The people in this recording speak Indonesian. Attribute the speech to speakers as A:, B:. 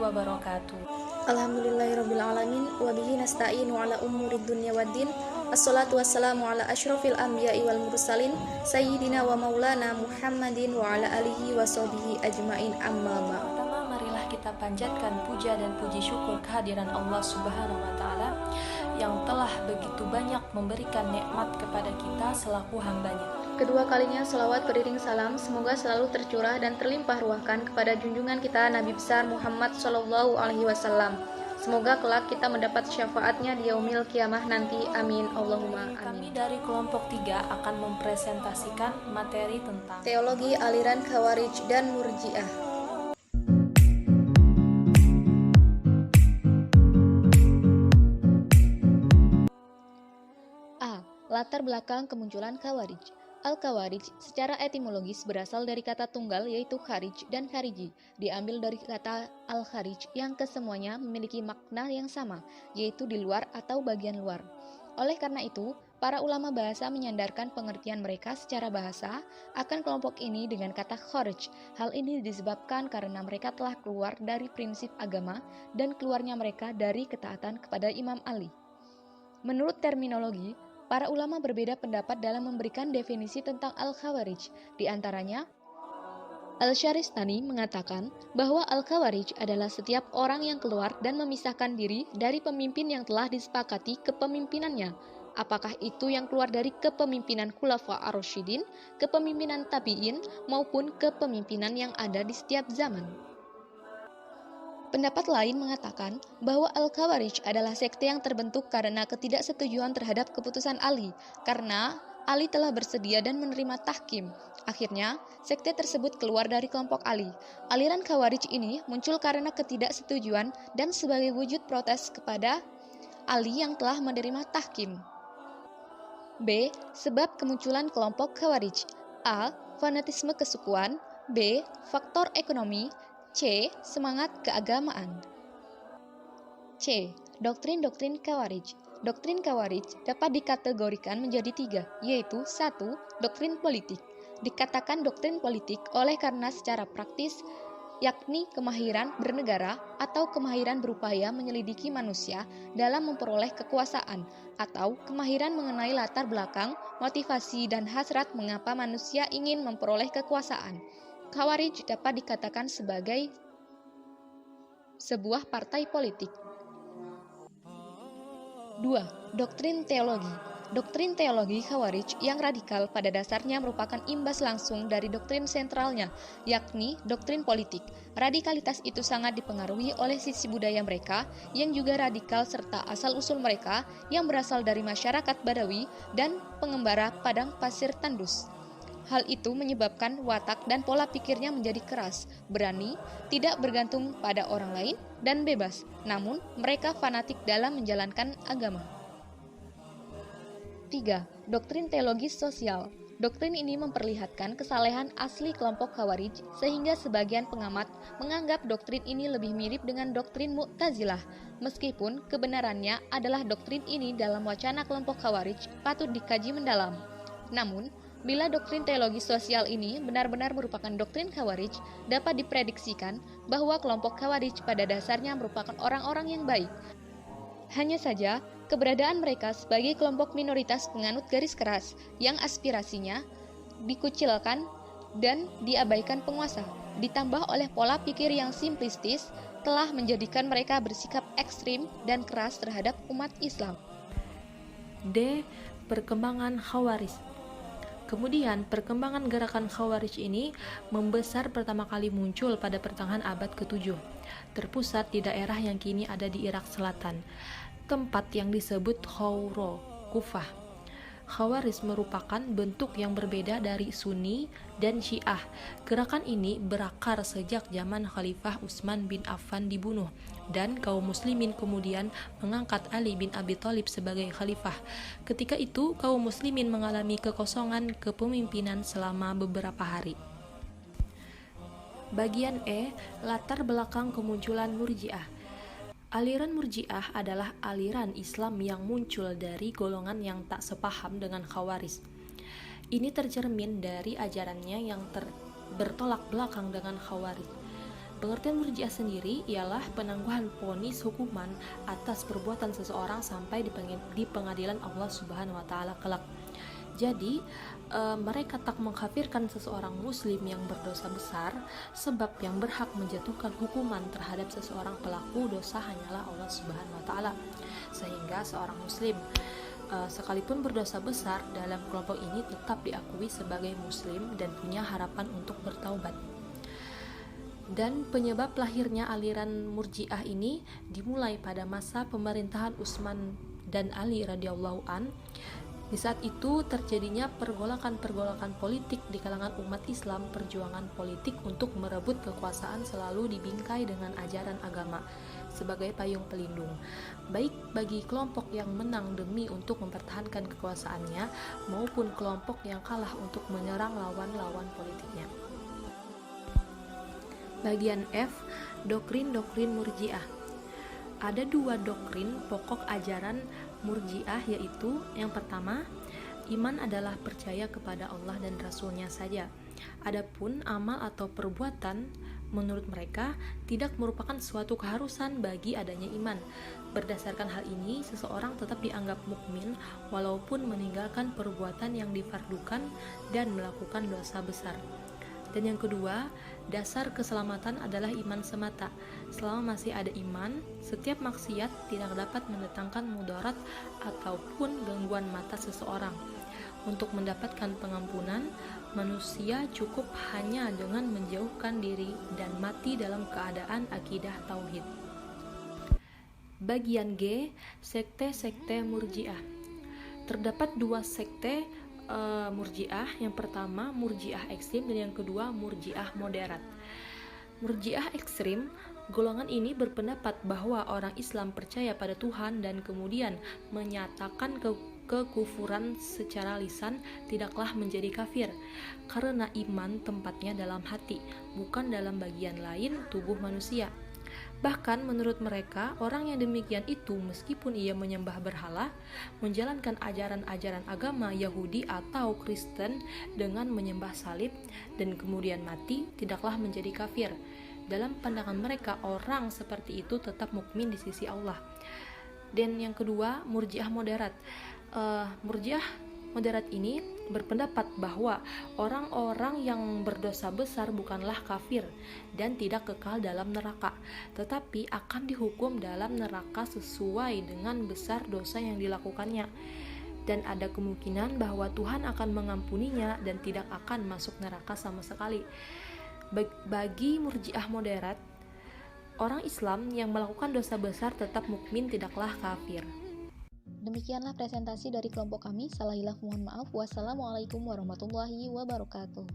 A: wabarakatuh.
B: Alhamdulillahirrabbilalamin. Wabihi nasta'inu ala umurid dunya waddin. Assalatu wassalamu ala ashrafil anbiya'i wal mursalin Sayyidina wa maulana Muhammadin wa ala alihi wa sahbihi ajmain, amma ba'd.
A: Pertama, marilah kita panjatkan puja dan puji syukur kehadiran Allah Subhanahu wa Ta'ala yang telah begitu banyak memberikan nikmat kepada kita selaku hambanya.
B: Kedua kalinya salawat beriring salam semoga selalu tercurah dan terlimpah ruahkan kepada junjungan kita Nabi besar Muhammad Shallallahu Alaihi Wasallam. Semoga kelak kita mendapat syafaatnya di yaumil kiamah nanti. Amin. Allahumma
A: Kami
B: amin.
A: dari kelompok 3 akan mempresentasikan materi tentang
B: Teologi aliran Khawarij dan Murji'ah. A. Latar belakang kemunculan Khawarij. Al-Khawarij secara etimologis berasal dari kata tunggal yaitu kharij dan khariji, diambil dari kata al-kharij yang kesemuanya memiliki makna yang sama, yaitu di luar atau bagian luar. Oleh karena itu, para ulama bahasa menyandarkan pengertian mereka secara bahasa akan kelompok ini dengan kata kharij. Hal ini disebabkan karena mereka telah keluar dari prinsip agama dan keluarnya mereka dari ketaatan kepada Imam Ali. Menurut terminologi, para ulama berbeda pendapat dalam memberikan definisi tentang Al-Khawarij. Di antaranya, Al-Syaristani mengatakan bahwa Al-Khawarij adalah setiap orang yang keluar dan memisahkan diri dari pemimpin yang telah disepakati kepemimpinannya. Apakah itu yang keluar dari kepemimpinan Khulafa ar-Rasyidin, kepemimpinan Tabi'in, maupun kepemimpinan yang ada di setiap zaman. Pendapat lain mengatakan bahwa Al-Khawarij adalah sekte yang terbentuk karena ketidaksetujuan terhadap keputusan Ali, karena Ali telah bersedia dan menerima tahkim. Akhirnya, sekte tersebut keluar dari kelompok Ali. Aliran Khawarij ini muncul karena ketidaksetujuan dan sebagai wujud protes kepada Ali yang telah menerima tahkim. B. Sebab kemunculan kelompok Khawarij. A. Fanatisme kesukuan. B. Faktor ekonomi. C. Semangat keagamaan. C. Doktrin-doktrin Khawarij. Doktrin Khawarij dapat dikategorikan menjadi 3, yaitu 1. Doktrin politik. Dikatakan doktrin politik oleh karena secara praktis, yakni kemahiran bernegara atau kemahiran berupaya menyelidiki manusia dalam memperoleh kekuasaan, atau kemahiran mengenai latar belakang, motivasi, dan hasrat mengapa manusia ingin memperoleh kekuasaan. Khawarij dapat dikatakan sebagai sebuah partai politik. 2. Doktrin teologi. Doktrin teologi Khawarij yang radikal pada dasarnya merupakan imbas langsung dari doktrin sentralnya, yakni doktrin politik. Radikalitas itu sangat dipengaruhi oleh sisi budaya mereka yang juga radikal serta asal-usul mereka yang berasal dari masyarakat Badawi dan pengembara padang pasir tandus. Hal itu menyebabkan watak dan pola pikirnya menjadi keras, berani, tidak bergantung pada orang lain, dan bebas. Namun, mereka fanatik dalam menjalankan agama. 3. Doktrin teologis sosial. Doktrin ini memperlihatkan kesalehan asli kelompok Khawarij, sehingga sebagian pengamat menganggap doktrin ini lebih mirip dengan doktrin Mu'tazilah. Meskipun kebenarannya adalah doktrin ini dalam wacana kelompok Khawarij patut dikaji mendalam. Namun, bila doktrin teologi sosial ini benar-benar merupakan doktrin Khawarij, dapat diprediksikan bahwa kelompok Khawarij pada dasarnya merupakan orang-orang yang baik. Hanya saja, keberadaan mereka sebagai kelompok minoritas penganut garis keras yang aspirasinya dikucilkan dan diabaikan penguasa, ditambah oleh pola pikir yang simplistis, telah menjadikan mereka bersikap ekstrim dan keras terhadap umat Islam.
A: D. Perkembangan Khawarij. Kemudian, perkembangan gerakan Khawarij ini membesar pertama kali muncul pada pertengahan abad ke-7, terpusat di daerah yang kini ada di Irak Selatan, tempat yang disebut Khawro, Kufah. Khawarij merupakan bentuk yang berbeda dari Sunni dan Syiah. Gerakan ini berakar sejak zaman Khalifah Utsman bin Affan dibunuh, dan kaum muslimin kemudian mengangkat Ali bin Abi Thalib sebagai khalifah. Ketika itu, kaum muslimin mengalami kekosongan kepemimpinan selama beberapa hari. Bagian E. Latar belakang kemunculan Murji'ah. Aliran Murji'ah adalah aliran Islam yang muncul dari golongan yang tak sepaham dengan Khawarij. Ini tercermin dari ajarannya yang bertolak belakang dengan Khawarij. Pengertian murjiah sendiri ialah penangguhan vonis hukuman atas perbuatan seseorang sampai di pengadilan Allah Subhanahu wa taala kelak. Jadi, mereka tak mengkafirkan seseorang muslim yang berdosa besar, sebab yang berhak menjatuhkan hukuman terhadap seseorang pelaku dosa hanyalah Allah Subhanahu wa taala. Sehingga seorang muslim sekalipun berdosa besar dalam kelompok ini tetap diakui sebagai muslim dan punya harapan untuk bertaubat. Dan penyebab lahirnya aliran Murji'ah ini dimulai pada masa pemerintahan Utsman dan Ali radhiyallahu an. Di saat itu terjadinya pergolakan-pergolakan politik di kalangan umat Islam. Perjuangan politik untuk merebut kekuasaan selalu dibingkai dengan ajaran agama sebagai payung pelindung, baik bagi kelompok yang menang demi untuk mempertahankan kekuasaannya maupun kelompok yang kalah untuk menyerang lawan-lawan politiknya. Bagian F, doktrin-doktrin Murji'ah. Ada 2 doktrin pokok ajaran Murji'ah, yaitu yang pertama, iman adalah percaya kepada Allah dan Rasul-Nya saja. Adapun amal atau perbuatan menurut mereka tidak merupakan suatu keharusan bagi adanya iman. Berdasarkan hal ini, seseorang tetap dianggap mukmin walaupun meninggalkan perbuatan yang difardukan dan melakukan dosa besar. Dan yang kedua, dasar keselamatan adalah iman semata. Selama masih ada iman, setiap maksiat tidak dapat mendatangkan mudarat ataupun gangguan mata seseorang. Untuk mendapatkan pengampunan, manusia cukup hanya dengan menjauhkan diri dan mati dalam keadaan akidah tauhid. Bagian G, sekte-sekte Murji'ah. Terdapat 2 sekte Murji'ah. Yang pertama Murji'ah ekstrim dan yang kedua Murji'ah moderat. Murji'ah ekstrim, golongan ini berpendapat bahwa orang Islam percaya pada Tuhan dan kemudian menyatakan kekufuran secara lisan tidaklah menjadi kafir, karena iman tempatnya dalam hati, bukan dalam bagian lain tubuh manusia. Bahkan menurut mereka, orang yang demikian itu meskipun ia menyembah berhala, menjalankan ajaran-ajaran agama Yahudi atau Kristen dengan menyembah salib dan kemudian mati, tidaklah menjadi kafir. Dalam pandangan mereka, orang seperti itu tetap mukmin di sisi Allah. Dan yang kedua, Murji'ah moderat. Murji'ah moderat ini berpendapat bahwa orang-orang yang berdosa besar bukanlah kafir dan tidak kekal dalam neraka, tetapi akan dihukum dalam neraka sesuai dengan besar dosa yang dilakukannya, dan ada kemungkinan bahwa Tuhan akan mengampuninya dan tidak akan masuk neraka sama sekali. Bagi Murji'ah moderat, orang Islam yang melakukan dosa besar tetap mukmin, tidaklah kafir.
B: Demikianlah presentasi dari kelompok kami. Salah hilaf mohon maaf. Wassalamualaikum warahmatullahi wabarakatuh.